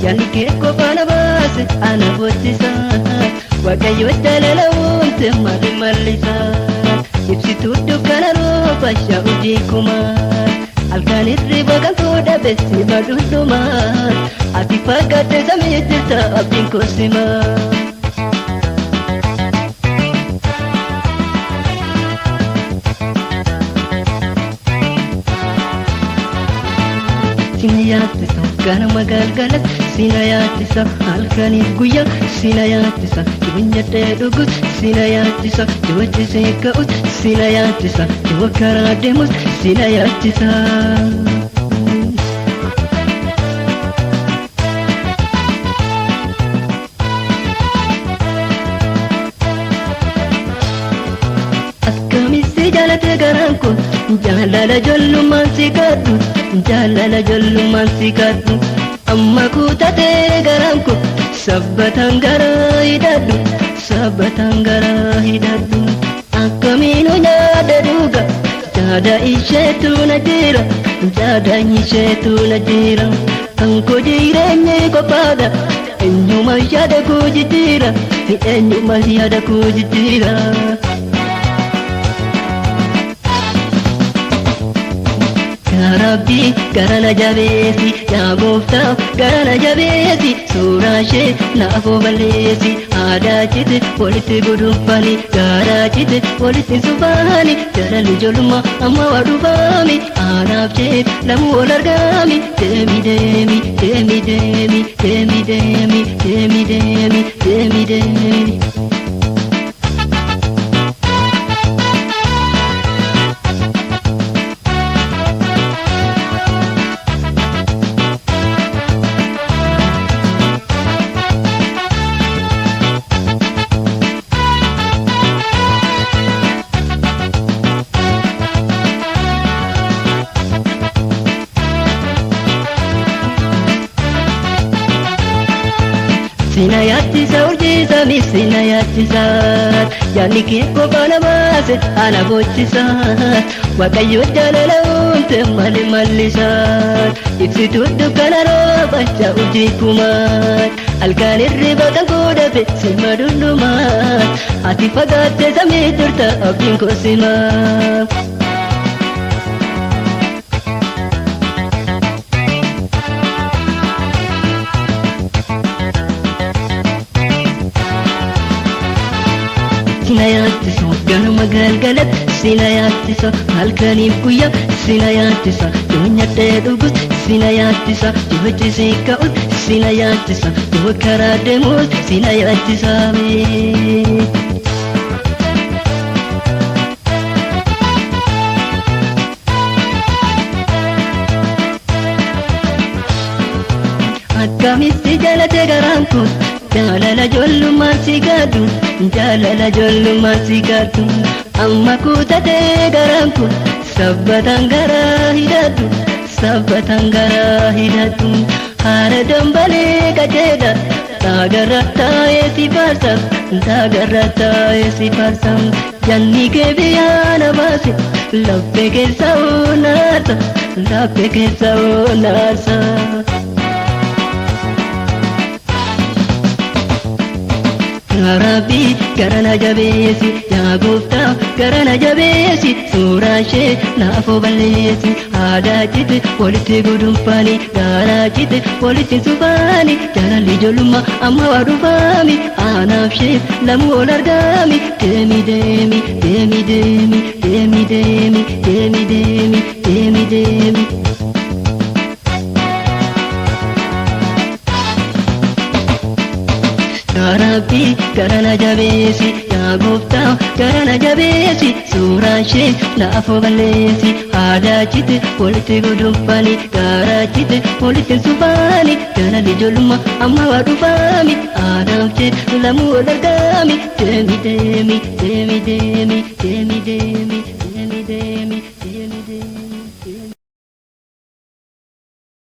yaani kee qofa na baase ana boochisa waaqayyo jaalalawuunte maali mallisa ibsituu dukkana rooba shaa'u jeekumaa halkan hirriba kan fuudha beessi madundumaa ati fakkaatte samii jirta abdiin koosimaa. Sina yaattisa ganama galgalas sina yaattisa halkaniif guyyaa sina yaattisa yoo nyaadhee dhugus sina yaattisa yoo cisee ka'us sina yaattisa yoo karaa deemus sina yaattisa. Akkamitti jaalate garaan kun jaalala ijoollummaan si kadhu jaalala ijoollummaan si kadhu amma kutatee garaan kun sabbataan garaa hidhadhu sabbataan garaa hidhadhu akkamiin nyaada dhuga jaada isheetu na jira jaada isheetu na jira kan koo jireenyi qofaadha eenyuma yaada koo jijjiira eenyuma yaada koo jijjiira. Rabbi garana jabeesi yaa gooftaa garana jabeesi suuraa ishee naafoo balleessi aadaa cite walitti gudunfani gaaraa cite walitti sufani jaalalli ijoollummaa amma waa dhufaami aanaaf ishee lamuu wal argaami deemi deemi deemi deemi deemi deemi deemi deemi deemi deemi. Sina yaattisa urjiisa mi sina yaattisa yaani kee qofa na baase ana boochisa waaqayyo jaalalawuunte maali mallisa ibsituu dukkana rooba shaa'u jeekumaa halkan hirriba kan fuudha beessi madundumaa ati fakkaatte samii jirta abdiin koosimaa. Sina yaattisa ganama galgalas sina yaattisa halkaniif guyyaa sina yaattisa yoo nyaadhee dhugus sina yaattisa yoo cisee ka'us sina yaattisa yoo karaa deemus sina yaattisa. Akkamitti jaalate garaan kun jaalala ijoollummaan si kadhu jaalala ijoollummaan si kadhu amma kutatee garaan kun sabbataan garaa hidhadhu sabbataan garaa hidhadhu haara dambalee qajeedha taagarra taa'ee si faarsa taagarra taa'ee si faarsa janni kee biyyaa na baase laphee keessa oonaarsa laphee keessa oonaarsa. Rabbi garana jabeesi yaa gooftaa garana jabeesi suuraa ishee naafoo balleessi aadaa cite walitti gudunfani gaaraa cite walitti sufani jaalalli ijoollummaa amma waa dhufaami aanaaf ishee lamuu wal argaami deemi deemi deemi deemi deemi deemi deemi deemi deemi deemi. Rabbi garana jabeesi yaa gooftaa garana jabeesi suuraa ishee naafoo balleessi aadaa cite walitti gudunfani gaaraa cite walitti sufani jaalalli ijoollummaa amma waa dhufaami aanaaf ishee lamuu wal argaami deemi deemi deemi deemi deemi deemi deemi deemi deemi deemi.